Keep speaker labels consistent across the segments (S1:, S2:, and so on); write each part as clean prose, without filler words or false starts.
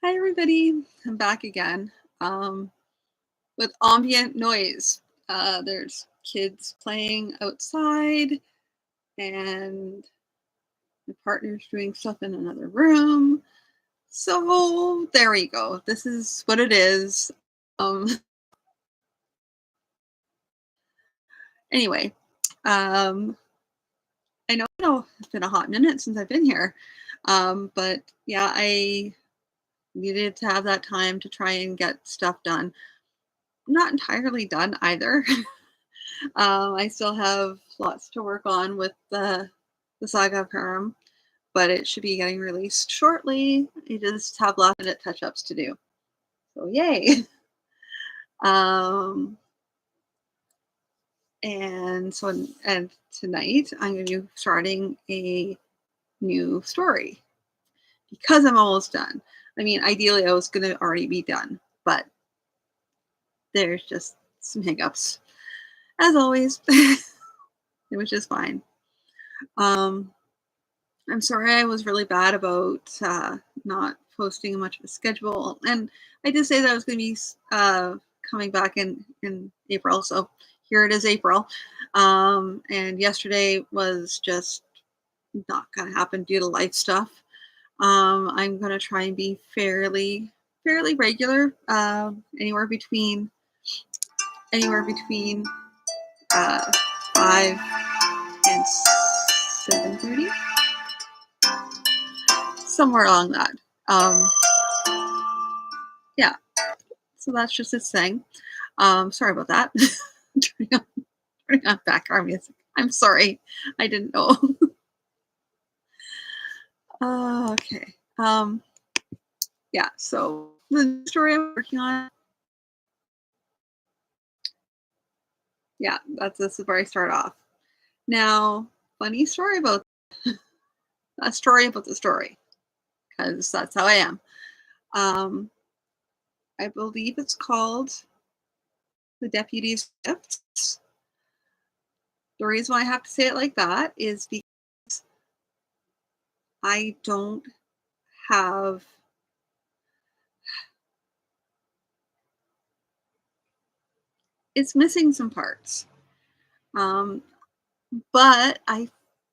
S1: Hi, everybody. I'm back again with ambient noise. There's kids playing outside, and my partner's doing stuff in another room. So there we go. This is what it is. Um, anyway, um, I know it's been a hot minute since I've been here, but yeah, I needed to have that time to try and get stuff done. Not entirely done either. I still have lots to work on with the Saga of Harem, but it should be getting released shortly. I just have last minute touch ups to do. So yay! um, and tonight I'm going to be starting a new story because I'm almost done. I mean, ideally I was going to already be done, but there's just some hiccups, as always, which is fine. I'm sorry I was really bad about not posting much of a schedule. And I did say that I was going to be coming back in April. So here it is, April. And yesterday was just not going to happen due to life stuff. I'm going to try and be fairly regular, anywhere between 5 and 7:30. Somewhere along that. Um, yeah, so that's just its thing. Sorry about that. turning on background music. I'm sorry. I didn't know. Okay. Yeah, so the story I'm working on. Yeah, this is where I start off. Now, funny story about a story about the story, because that's how I am. Um, I believe it's called The Deputy's Gifts. The reason why I have to say it like that is because I don't have it's missing some parts. Um, but I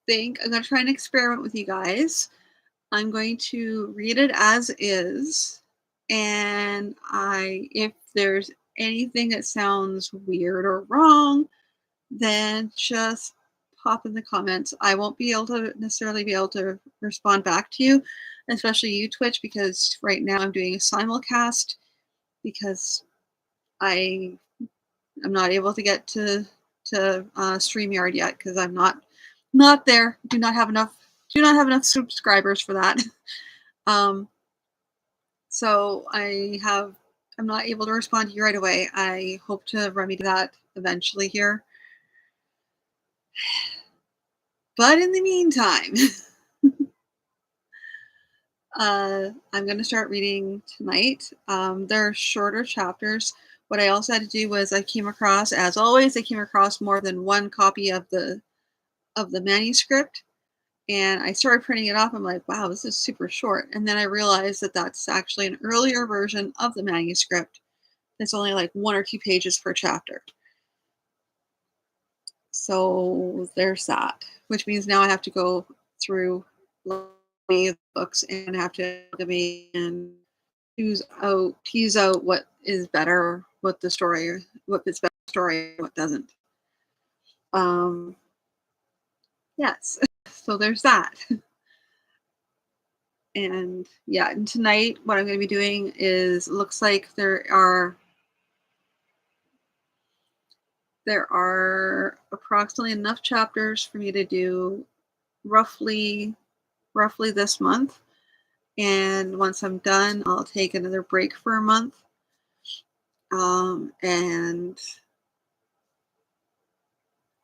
S1: think I'm going to try and experiment with you guys. I'm going to read it as is, and if there's anything that sounds weird or wrong, then just pop in the comments. I won't be able to necessarily be able to respond back to you, especially you, Twitch, because right now I'm doing a simulcast because I am not able to get to StreamYard yet because I'm not there. Do not have enough subscribers for that. um, so I'm not able to respond to you right away. I hope to remedy that eventually here. But in the meantime, I'm going to start reading tonight. They're shorter chapters. What I also had to do was as always, I came across more than one copy of the manuscript, and I started printing it off. I'm like, wow, this is super short. And then I realized that that's actually an earlier version of the manuscript. It's only like 1 or 2 pages per chapter. So there's that, which means now I have to go through the books and have to and tease out what is better, what fits better story, what doesn't. Yes, so there's that. And yeah, and tonight what I'm going to be doing is looks like there are approximately enough chapters for me to do roughly this month. And once I'm done, I'll take another break for a month. And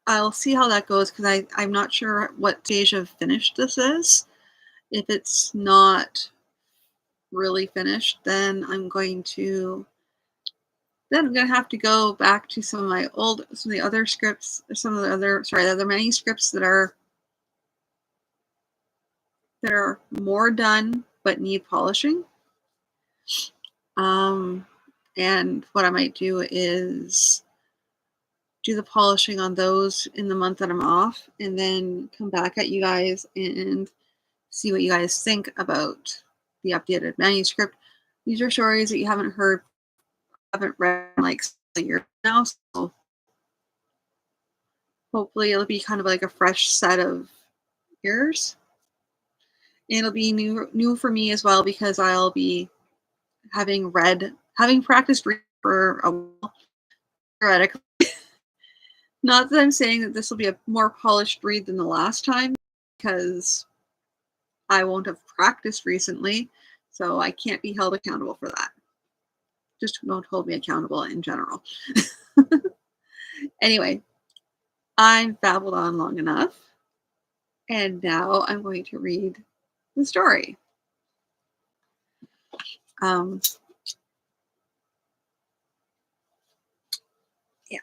S1: I'll see how that goes because I'm not sure what stage of finished this is. If it's not really finished, then I'm going to have to go back to some of the other scripts, the other manuscripts that are more done but need polishing. Um, and what I might do is do the polishing on those in the month that I'm off, and then come back at you guys and see what you guys think about the updated manuscript. These are stories that you haven't read in like a year now, so hopefully it'll be kind of like a fresh set of ears. And it'll be new for me as well because I'll be having practiced reading for a while, theoretically. Not that I'm saying that this will be a more polished read than the last time, because I won't have practiced recently, so I can't be held accountable for that. Just don't hold me accountable in general. Anyway, I've babbled on long enough, and now I'm going to read the story. Um, yeah,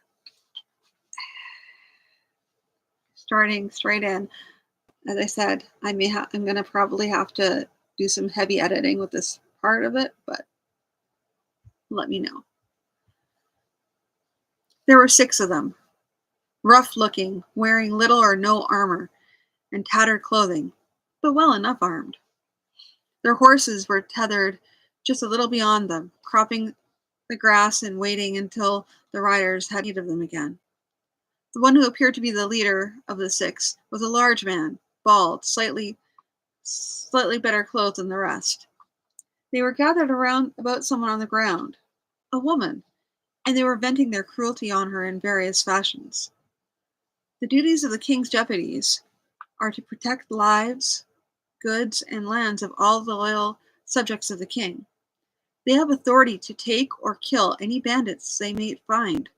S1: starting straight in. As I said, I'm gonna probably have to do some heavy editing with this part of it, but let me know. There were 6 of them, rough-looking, wearing little or no armor, and tattered clothing, but well enough armed. Their horses were tethered just a little beyond them, cropping the grass and waiting until the riders had need of them again. The one who appeared to be the leader of the 6 was a large man, bald, slightly better clothed than the rest. They were gathered around about someone on the ground, a woman, and they were venting their cruelty on her in various fashions. The duties of the king's deputies are to protect lives, goods, and lands of all the loyal subjects of the king. They have authority to take or kill any bandits they may find.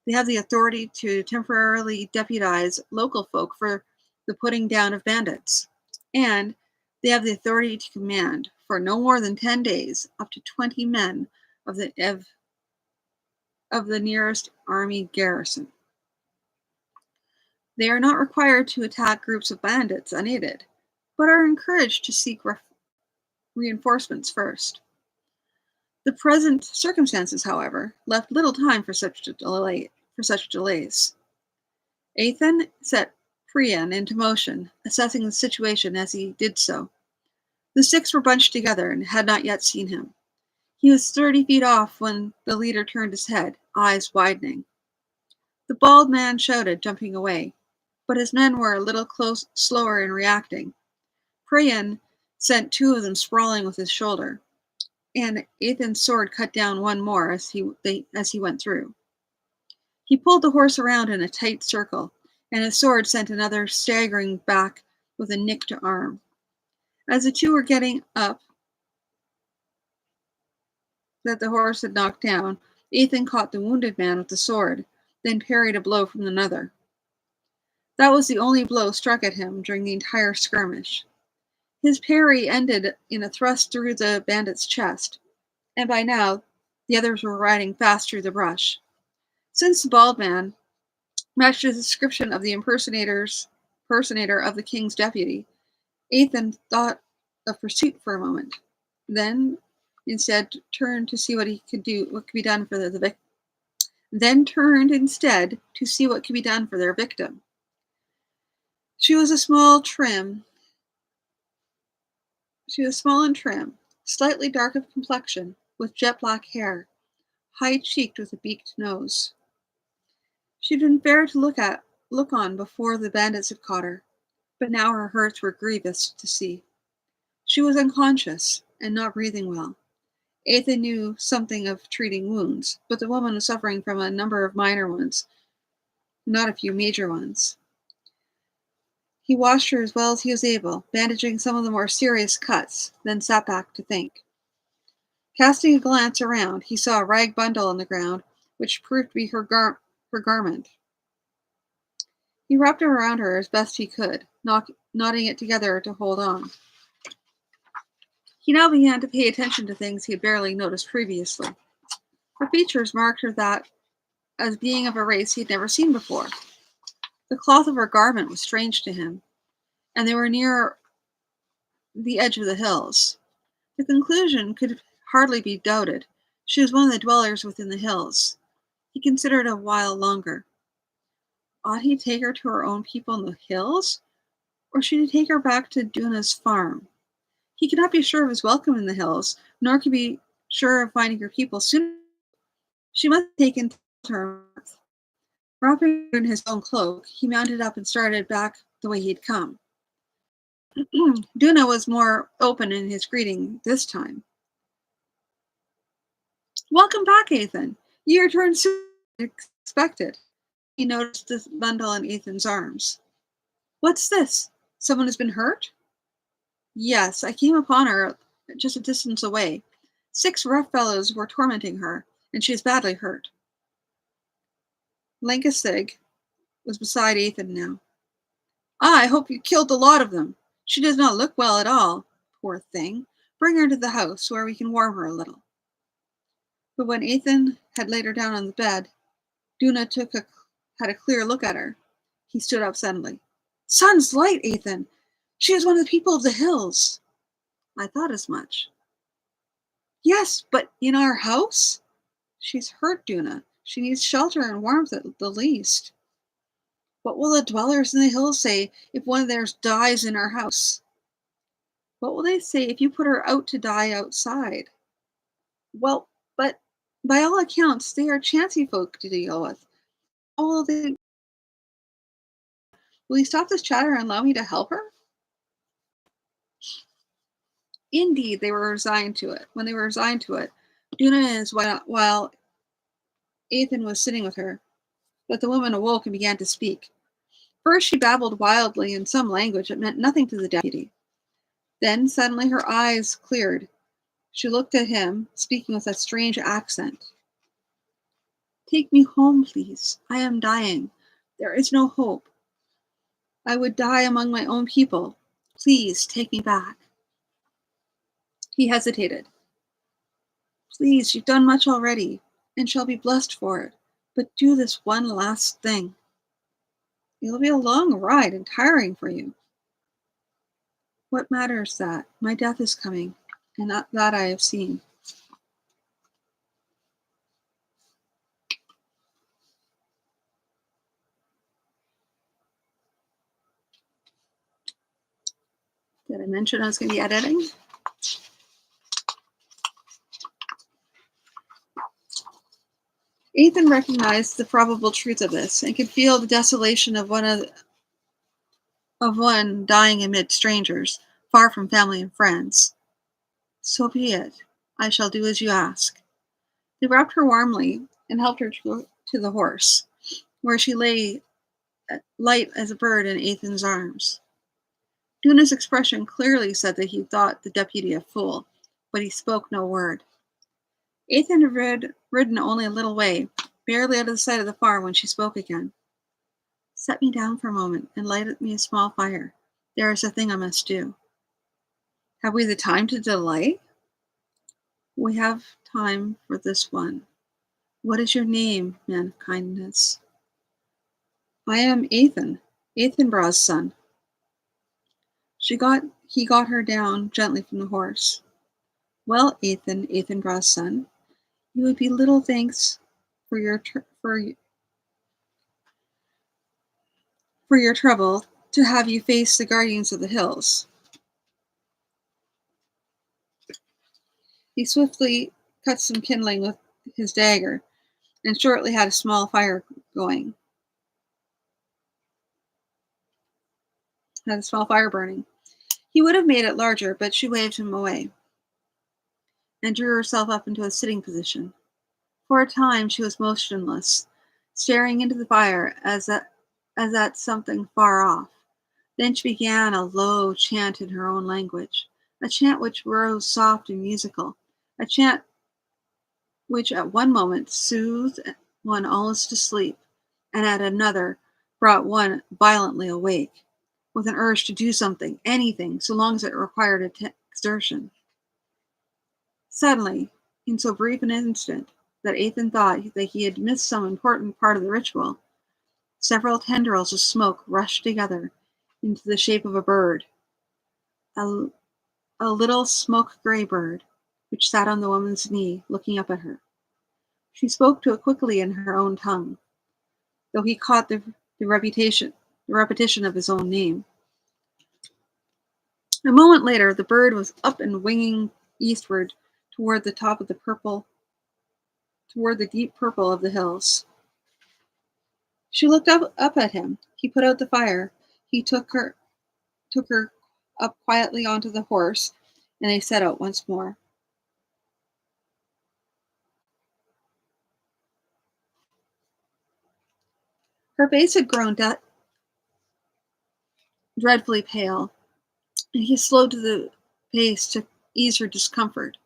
S1: They have the authority to temporarily deputize local folk for the putting down of bandits. And they have the authority to command, for no more than 10 days, up to 20 men of the nearest army garrison. They are not required to attack groups of bandits unaided, but are encouraged to seek reinforcements first. The present circumstances, however, left little time for such delays. Athan set Priam into motion, assessing the situation as he did so. The 6 were bunched together and had not yet seen him. He was 30 feet off when the leader turned his head, eyes widening. The bald man shouted, jumping away, but his men were a little slower in reacting. Priam sent 2 of them sprawling with his shoulder, and Athan's sword cut down one more as he went through. He pulled the horse around in a tight circle, and his sword sent another staggering back with a nicked arm. As the 2 were getting up that the horse had knocked down, Athan caught the wounded man with the sword, then parried a blow from another. That was the only blow struck at him during the entire skirmish. His parry ended in a thrust through the bandit's chest, and by now the others were riding fast through the brush. Since the bald man matched the description of the impersonator of the king's deputy, Athan thought of pursuit for a moment, then instead turned to see what could be done for their victim. She was small and trim, slightly dark of complexion, with jet black hair, high-cheeked with a beaked nose. She'd been fair to look on before the bandits had caught her, but now her hurts were grievous to see. She was unconscious and not breathing well. Athan knew something of treating wounds, but the woman was suffering from a number of minor ones, not a few major ones. He washed her as well as he was able, bandaging some of the more serious cuts, then sat back to think. Casting a glance around, he saw a rag bundle on the ground, which proved to be her garment. He wrapped it around her as best he could, knotting it together to hold on. He now began to pay attention to things he had barely noticed previously. Her features marked her that as being of a race he had never seen before. The cloth of her garment was strange to him, and they were near the edge of the hills. The conclusion could hardly be doubted. She was one of the dwellers within the hills. He considered a while longer. Ought he take her to her own people in the hills, or should he take her back to Duna's farm? He could not be sure of his welcome in the hills, nor could he be sure of finding her people soon. She must be taken to her. Wrapping her in his own cloak, he mounted up and started back the way he had come. Duna was more open in his greeting this time. Welcome back, Ethan. You returned sooner than expected. He noticed the bundle in Ethan's arms. What's this? Someone has been hurt? Yes, I came upon her just a distance away. 6 rough fellows were tormenting her, and she is badly hurt. Lankesig was beside Ethan now. I hope you killed a lot of them. She does not look well at all. Poor thing. Bring her to the house where we can warm her a little. But when Ethan had laid her down on the bed, Duna had a clear look at her. He stood up suddenly. Sun's light, Ethan. She is one of the people of the hills. I thought as much. Yes, but in our house? She's hurt, Duna. She needs shelter and warmth at the least. What will the dwellers in the hills say if one of theirs dies in our house? What will they say if you put her out to die outside? Well, but by all accounts, they are chancy folk to deal with. How will they? Will you stop this chatter and allow me to help her? Indeed, they were resigned to it. When they were resigned to it, Duna and his while Ethan was sitting with her, but the woman awoke and began to speak. First, she babbled wildly in some language that meant nothing to the deputy. Then, suddenly, her eyes cleared. She looked at him, speaking with a strange accent. Take me home, please. I am dying. There is no hope. I would die among my own people. Please take me back. He hesitated. Please, you've done much already, and shall be blessed for it. But do this one last thing. It'll be a long ride and tiring for you. What matters that? My death is coming, and that I have seen. Did I mention I was going to be editing? Ethan recognized the probable truth of this and could feel the desolation of one dying amid strangers, far from family and friends. So be it. I shall do as you ask. They wrapped her warmly and helped her to the horse, where she lay light as a bird in Ethan's arms. Duna's expression clearly said that he thought the deputy a fool, but he spoke no word. Ethan had ridden only a little way, barely out of the sight of the farm, when she spoke again. Set me down for a moment and light me a small fire. There is a thing I must do. Have we the time to delay? We have time for this one. What is your name, man of kindness? I am Ethan Braw's son. He got her down gently from the horse. Well, Ethan Braw's son, you would be little thanks for your trouble to have you face the guardians of the hills. He swiftly cut some kindling with his dagger, and shortly had a small fire going. Had a small fire burning. He would have made it larger, but she waved him away and drew herself up into a sitting position. For a time she was motionless, staring into the fire as at something far off. Then she began a low chant in her own language, a chant which rose soft and musical, a chant which at one moment soothed one almost to sleep, and at another brought one violently awake, with an urge to do something, anything, so long as it required exertion. Suddenly, in so brief an instant that Ethan thought that he had missed some important part of the ritual, several tendrils of smoke rushed together into the shape of a bird, a little smoke-gray bird, which sat on the woman's knee, looking up at her. She spoke to it quickly in her own tongue, though he caught the reputation, the repetition of his own name. A moment later, the bird was up and winging eastward toward the top of the purple, toward the deep purple of the hills. She looked up at him. He put out the fire. He took her up quietly onto the horse, and they set out once more. Her face had grown dreadfully pale, and he slowed to the pace to ease her discomfort.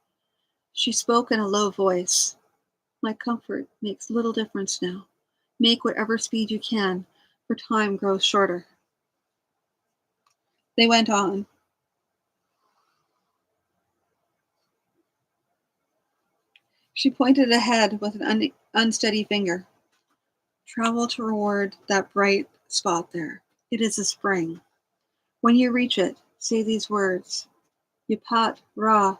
S1: She spoke in a low voice. My comfort makes little difference now. Make whatever speed you can, for time grows shorter. They went on. She pointed ahead with an unsteady finger. Travel toward that bright spot there. It is a spring. When you reach it, say these words. Yapat Ra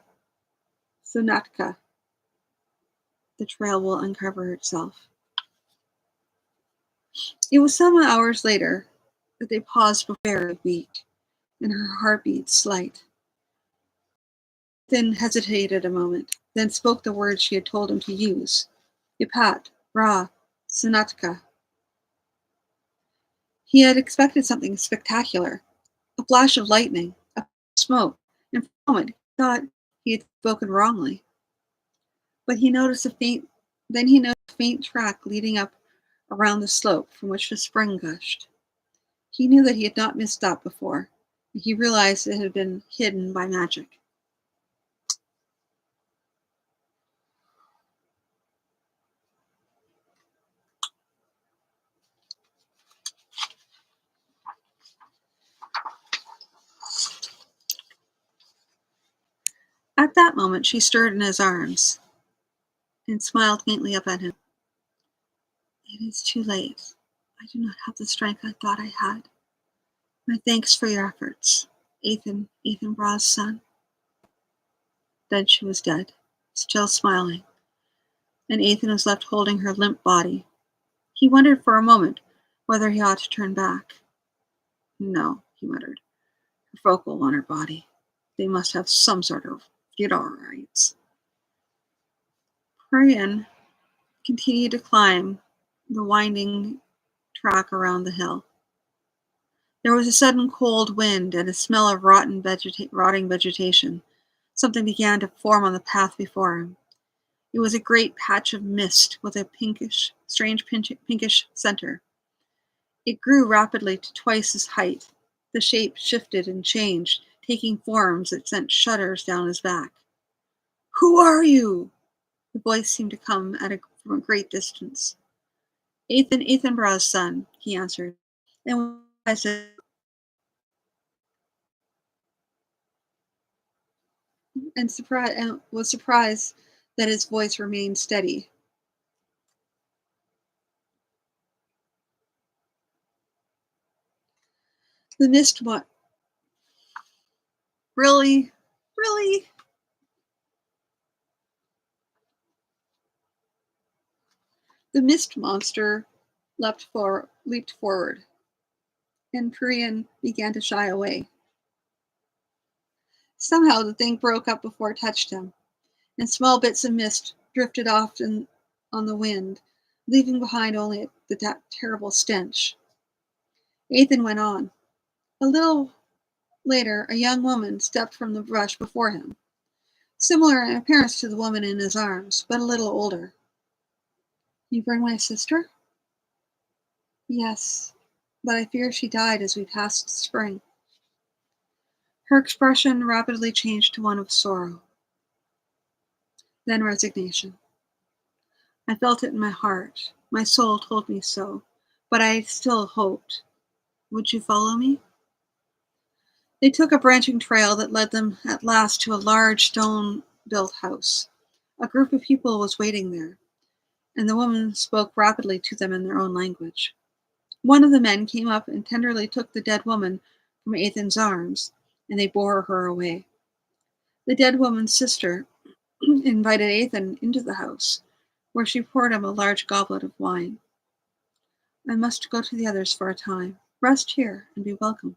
S1: Sunatka. The trail will uncover itself. It was some hours later that they paused before very weak, and her heartbeat slight. Then hesitated a moment, then spoke the words she had told him to use. Yapat Ra Sunatka. He had expected something spectacular, a flash of lightning, a smoke, and for a moment he thought he had spoken wrongly. But he noticed a faint track leading up around the slope from which the spring gushed. He knew that he had not missed that before, and he realized it had been hidden by magic. At that moment she stirred in his arms and smiled faintly up at him. It is too late. I do not have the strength I thought I had. My thanks for your efforts, Ethan Bra's son. Then she was dead, still smiling, and Ethan was left holding her limp body. He wondered for a moment whether he ought to turn back. No, he muttered. Her folk will want her body. They must have some sort of funeral rites. Priyan continued to climb the winding track around the hill. There was a sudden cold wind and a smell of rotting vegetation. Something began to form on the path before him. It was a great patch of mist with a strange pinkish center. It grew rapidly to twice his height. The shape shifted and changed, taking forms that sent shudders down his back. Who are you? The voice seemed to come from a great distance. Ethan Bra's son, he answered. And I said, and was surprised that his voice remained steady. The mist what? Really? Really? The mist monster leaped forward, and Priyan began to shy away. Somehow the thing broke up before it touched him, and small bits of mist drifted off on the wind, leaving behind only the terrible stench. Ethan went on. A little later, a young woman stepped from the brush before him, similar in appearance to the woman in his arms, but a little older. You bring my sister? Yes, but I fear she died as we passed spring. Her expression rapidly changed to one of sorrow, then resignation. I felt it in my heart. My soul told me so, but I still hoped. Would you follow me? They took a branching trail that led them at last to a large stone-built house. A group of people was waiting there, and the woman spoke rapidly to them in their own language. One of the men came up and tenderly took the dead woman from Ethan's arms, and they bore her away. The dead woman's sister invited Ethan into the house, where she poured him a large goblet of wine. I must go to the others for a time. Rest here and be welcome.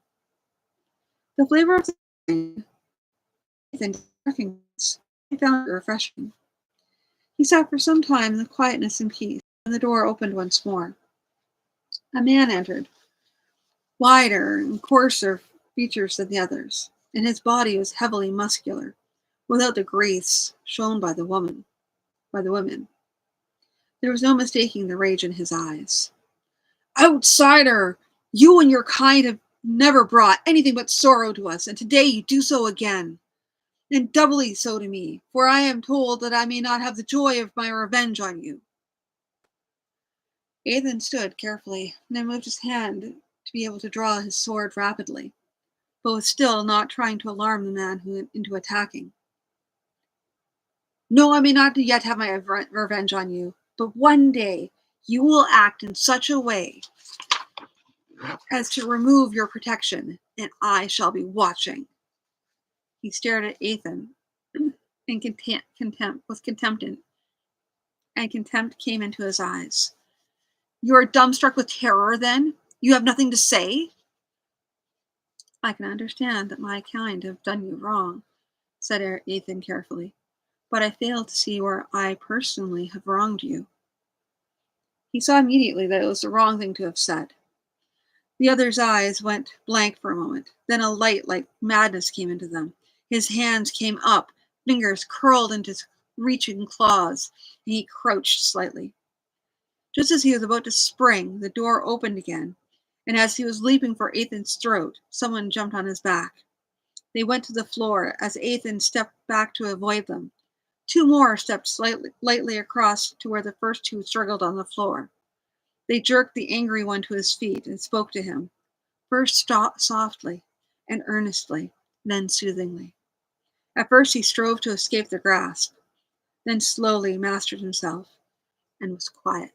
S1: The flavor of the wine Ethan did not recognize. He found it refreshing. He sat for some time in the quietness and peace, and the door opened once more. A man entered, wider and coarser features than the others, and his body was heavily muscular, without the grace shown by the women. There was no mistaking the rage in his eyes. Outsider! You and your kind have never brought anything but sorrow to us, and today you do so again. And doubly so to me, for I am told that I may not have the joy of my revenge on you. Ethan stood carefully, and then moved his hand to be able to draw his sword rapidly, but was still not trying to alarm the man who went into attacking. No, I may not yet have my revenge on you, but one day you will act in such a way as to remove your protection, and I shall be watching. He stared at Ethan in contempt, and contempt came into his eyes. You are dumbstruck with terror, then? You have nothing to say? I can understand that my kind have done you wrong, said Ethan carefully, but I fail to see where I personally have wronged you. He saw immediately that it was the wrong thing to have said. The other's eyes went blank for a moment. Then a light like madness came into them. His hands came up, fingers curled into reaching claws, and he crouched slightly. Just as he was about to spring, the door opened again, and as he was leaping for Ethan's throat, someone jumped on his back. They went to the floor as Ethan stepped back to avoid them. Two more stepped lightly across to where the first two struggled on the floor. They jerked the angry one to his feet and spoke to him, first softly and earnestly, then soothingly. At first he strove to escape their grasp, then slowly mastered himself and was quiet.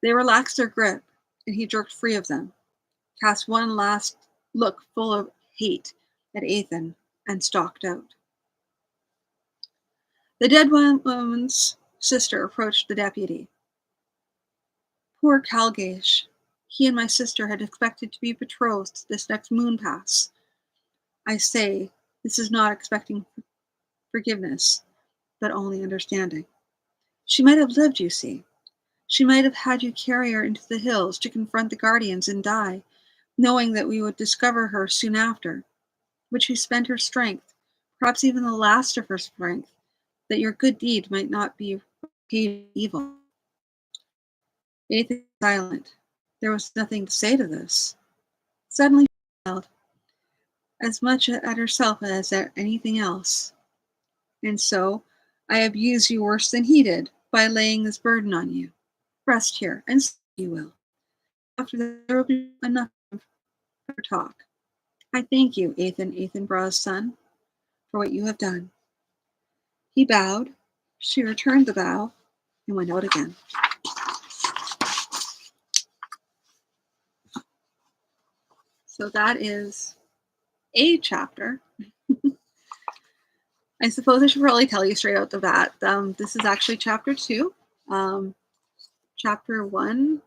S1: They relaxed their grip, and he jerked free of them, cast one last look full of hate at Ethan, and stalked out. The dead woman's sister approached the deputy. Poor Calgaish. He and my sister had expected to be betrothed this next moon pass. I say, this is not expecting forgiveness, but only understanding. She might have lived, you see. She might have had you carry her into the hills to confront the guardians and die, knowing that we would discover her soon after. But she spent her strength, perhaps even the last of her strength, that your good deed might not be repaid evil. Nathan was silent. There was nothing to say to this. Suddenly she smiled, as much at herself as at anything else. And so, I abuse you worse than he did by laying this burden on you. Rest here, and sleep you will. After that, there will be enough for talk. I thank you, Ethan Braw's son, for what you have done. He bowed. She returned the bow and went out again. So that is a chapter. I suppose I should probably tell you straight out the bat. This is actually chapter 2. Chapter 1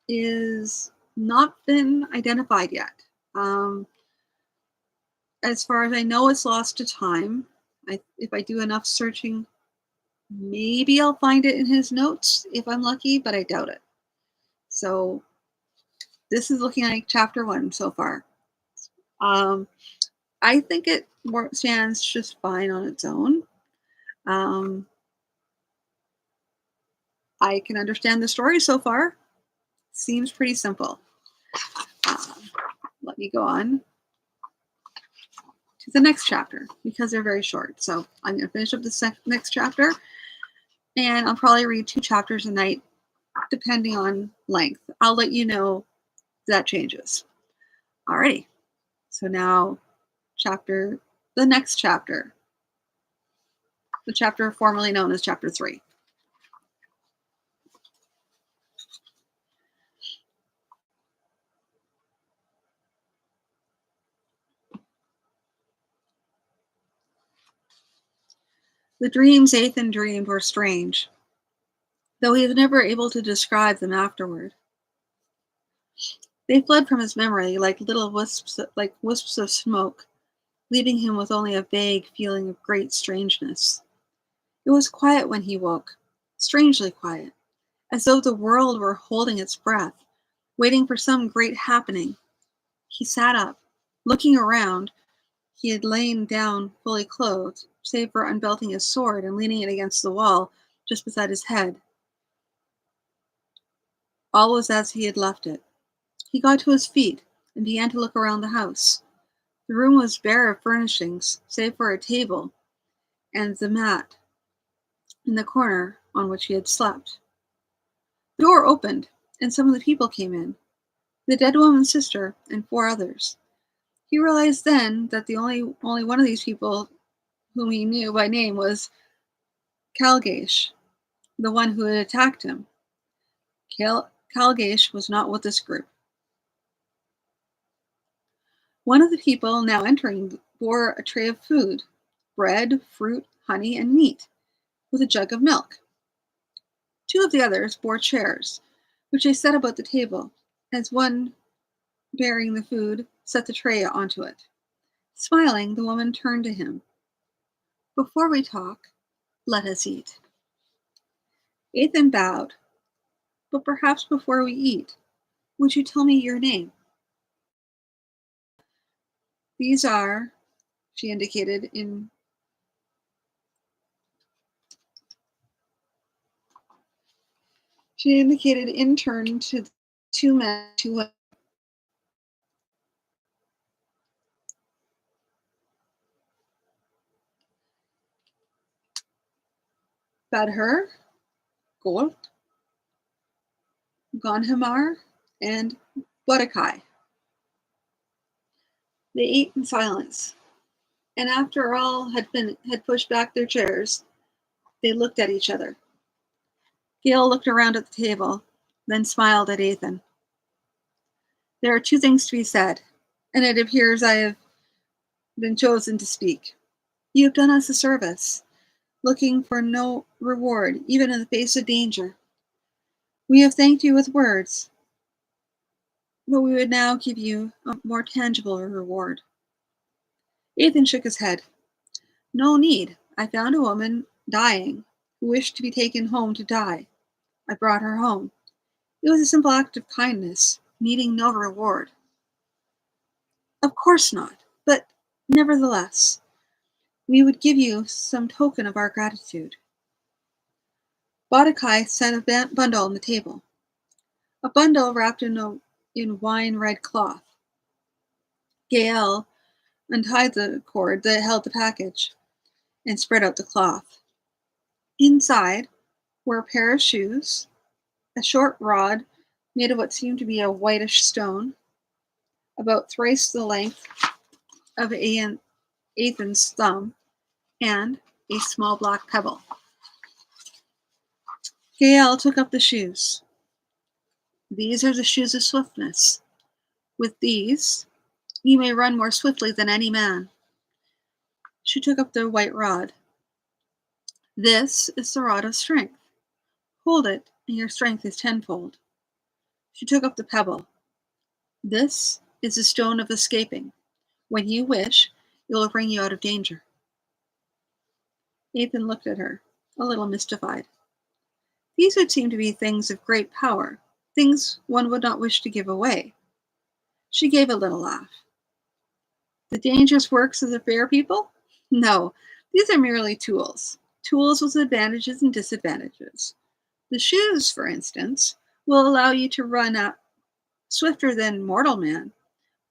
S1: is not been identified yet. As far as I know, it's lost to time. If I do enough searching, maybe I'll find it in his notes if I'm lucky, but I doubt it. So this is looking like chapter 1 so far. I think it stands just fine on its own. I can understand the story so far. Seems pretty simple. Let me go on to the next chapter because they're very short. So I'm going to finish up the next chapter, and I'll probably read 2 chapters a night depending on length. I'll let you know if that changes. Alrighty. So now the next chapter, the chapter formerly known as chapter 3. The dreams Ethan dreamed were strange, though he was never able to describe them afterward. They fled from his memory like wisps of smoke, leaving him with only a vague feeling of great strangeness. It was quiet when he woke, strangely quiet, as though the world were holding its breath, waiting for some great happening. He sat up, looking around. He had lain down fully clothed, save for unbelting his sword and leaning it against the wall just beside his head. All was as he had left it. He got to his feet and began to look around the house. The room was bare of furnishings, save for a table and the mat in the corner on which he had slept. The door opened, and some of the people came in. The dead woman's sister and 4 others. He realized then that the only one of these people whom he knew by name was Calgaish, the one who had attacked him. Calgaish was not with this group. One of the people now entering bore a tray of food, bread, fruit, honey, and meat, with a jug of milk. 2 of the others bore chairs, which they set about the table, as one bearing the food set the tray onto it. Smiling, the woman turned to him. "Before we talk, let us eat." Ethan bowed. "But perhaps before we eat, would you tell me your name?" "These are," she indicated in turn to the 2 men, 2 women. Badher, Gold, Gonhamar, and Bodakai. They ate in silence, and after all had pushed back their chairs, they looked at each other. Gail looked around at the table, then smiled at Ethan. "There are 2 things to be said, and it appears I have been chosen to speak. You have done us a service, looking for no reward, even in the face of danger. We have thanked you with words, but we would now give you a more tangible reward." Ethan shook his head. "No need. I found a woman dying who wished to be taken home to die. I brought her home. It was a simple act of kindness, needing no reward." "Of course not, but nevertheless, we would give you some token of our gratitude." Bodakai set a bundle on the table, a bundle wrapped in wine-red cloth. Gael untied the cord that held the package and spread out the cloth. Inside were a pair of shoes, a short rod made of what seemed to be a whitish stone, about thrice the length of Ethan's thumb, and a small black pebble. Gael took up the shoes. "These are the shoes of swiftness. With these, you may run more swiftly than any man." She took up the white rod. "This is the rod of strength. Hold it, and your strength is tenfold." She took up the pebble. "This is the stone of escaping. When you wish, it will bring you out of danger." Ethan looked at her, a little mystified. These would seem to be things of great power, things one would not wish to give away. She gave a little laugh. "The dangerous works of the fair people? No, these are merely tools. Tools with advantages and disadvantages. The shoes, for instance, will allow you to run out swifter than mortal man,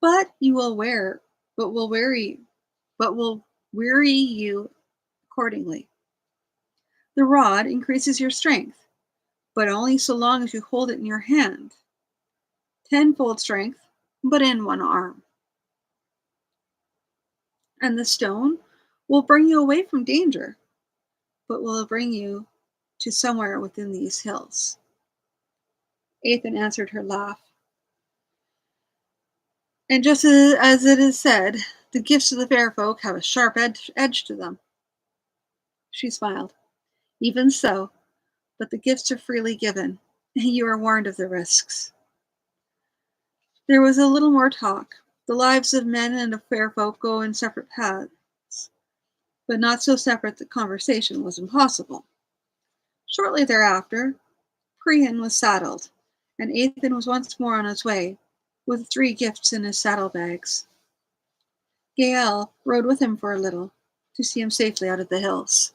S1: but will weary you accordingly. The rod increases your strength, but only so long as you hold it in your hand. Tenfold strength, but in one arm. And the stone will bring you away from danger, but will bring you to somewhere within these hills." Ethan answered her laugh. "And just as it is said, the gifts of the fair folk have a sharp edge to them." She smiled. Even so, but the gifts are freely given, and you are warned of the risks. There was a little more talk. The lives of men and of fair folk go in separate paths, but not so separate that conversation was impossible. Shortly thereafter, Priyan was saddled, and Ethan was once more on his way, with 3 gifts in his saddlebags. Gael rode with him for a little, to see him safely out of the hills.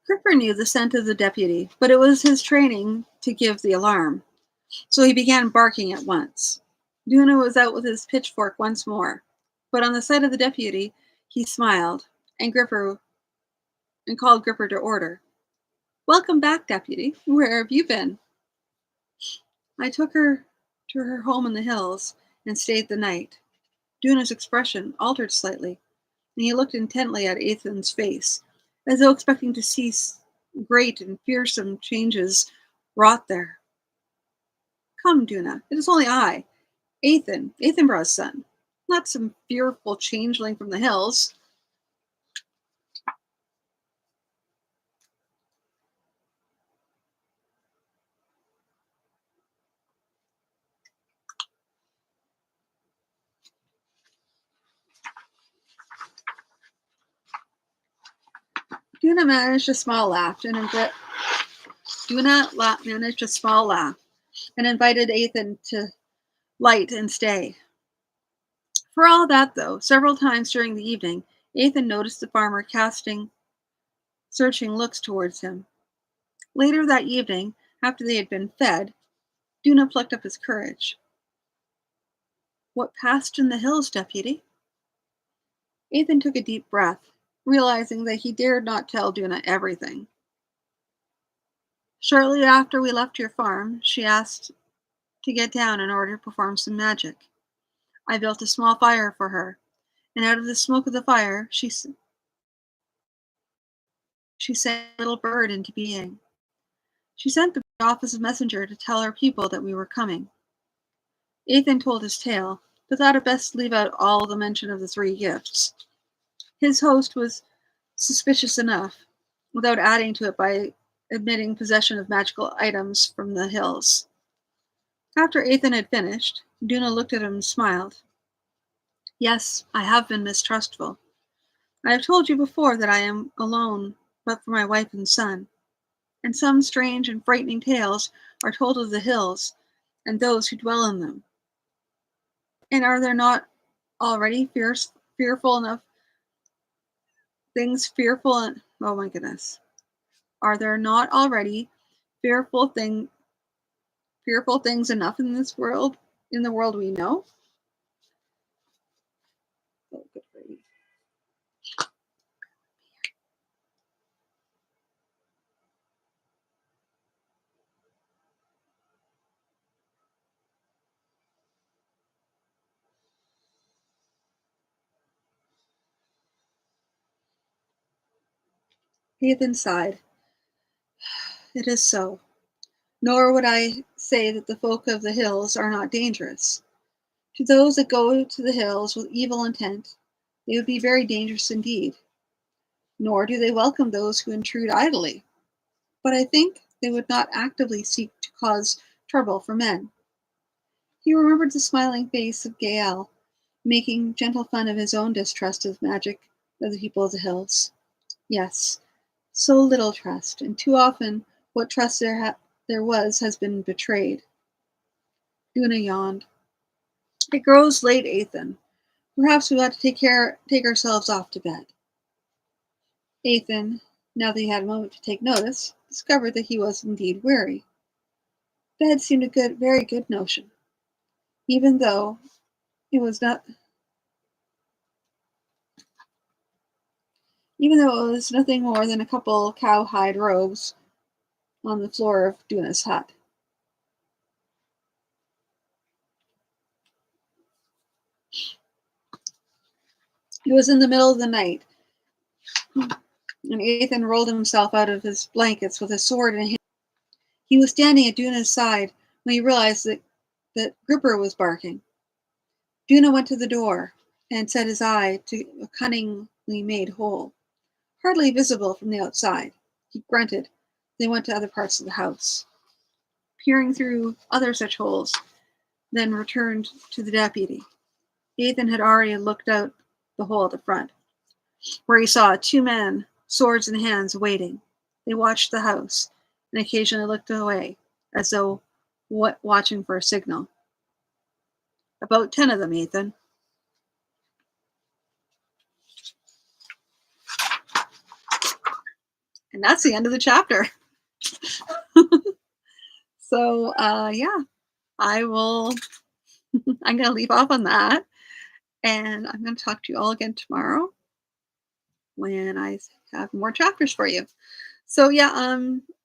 S1: Gripper knew the scent of the deputy, but it was his training to give the alarm, so he began barking at once. Duna was out with his pitchfork once more, but on the sight of the deputy, he smiled and Gripper and called Gripper to order. Welcome back, deputy. Where have you been? I took her to her home in the hills and stayed the night. Duna's expression altered slightly, and he looked intently at Ethan's face, as though expecting to see great and fearsome changes wrought there. Come, Duna, it is only I, Ethan, Ethanbrow's son, not some fearful changeling from the hills. Duna managed a small laugh and managed a small laugh and invited Ethan to light and stay. For all that, though, several times during the evening, Ethan noticed the farmer casting searching looks towards him. Later that evening, after they had been fed, Duna plucked up his courage. What passed in the hills, deputy? Ethan took a deep breath, realizing that he dared not tell Duna everything. Shortly after we left your farm, she asked to get down in order to perform some magic. I built a small fire for her, and out of the smoke of the fire, she sent a little bird into being. She sent the bird off as a messenger to tell our people that we were coming. Ethan told his tale, but thought it best to leave out all the mention of the 3 gifts. His host was suspicious enough, without adding to it by admitting possession of magical items from the hills. After Ethan had finished, Duna looked at him and smiled. Yes, I have been mistrustful. I have told you before that I am alone but for my wife and son, and some strange and frightening tales are told of the hills and those who dwell in them. And are there not already fearful enough things fearful and oh my goodness. Are there not already fearful thing fearful things enough in this world in the world we know? Oh, good for you. Ethan sighed. It is so. Nor would I say that the folk of the hills are not dangerous. To those that go to the hills with evil intent, they would be very dangerous indeed. Nor do they welcome those who intrude idly. But I think they would not actively seek to cause trouble for men. He remembered the smiling face of Gael, making gentle fun of his own distrust of the magic of the people of the hills. Yes, so little trust, and too often what trust there was has been betrayed. Una yawned. It grows late, Ethan. Perhaps we ought to take ourselves off to bed. Ethan, now that he had a moment to take notice, discovered that he was indeed weary. Bed seemed a very good notion, even though It was not, even though it was nothing more than a couple cowhide robes on the floor of Duna's hut. It was in the middle of the night, and Ethan rolled himself out of his blankets with a sword in his hand. He was standing at Duna's side when he realized that Gripper was barking. Duna went to the door and set his eye to a cunningly made hole, hardly visible from the outside. He grunted. They went to other parts of the house, peering through other such holes, then returned to the deputy. Ethan had already looked out the hole at the front, where he saw two men, swords in hands, waiting. They watched the house and occasionally looked away, as though watching for a signal. About 10 of them, Ethan. And that's the end of the chapter. So, yeah, I will, I'm going to leave off on that. And I'm going to talk to you all again tomorrow when I have more chapters for you. So, yeah,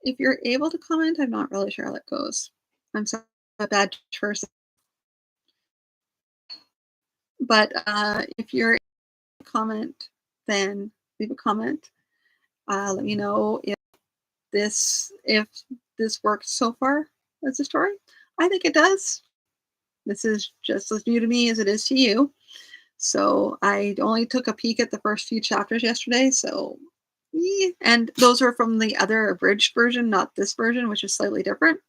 S1: if you're able to comment, I'm not really sure how that goes. I'm so a bad person. But if you're able to comment, then leave a comment. Let me know if this works so far as a story. I think it does. This is just as new to me as it is to you. So I only took a peek at the first few chapters yesterday. So, yeah. And those are from the other abridged version, not this version, which is slightly different.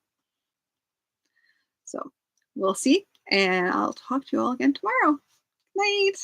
S1: So we'll see. And I'll talk to you all again tomorrow. Night.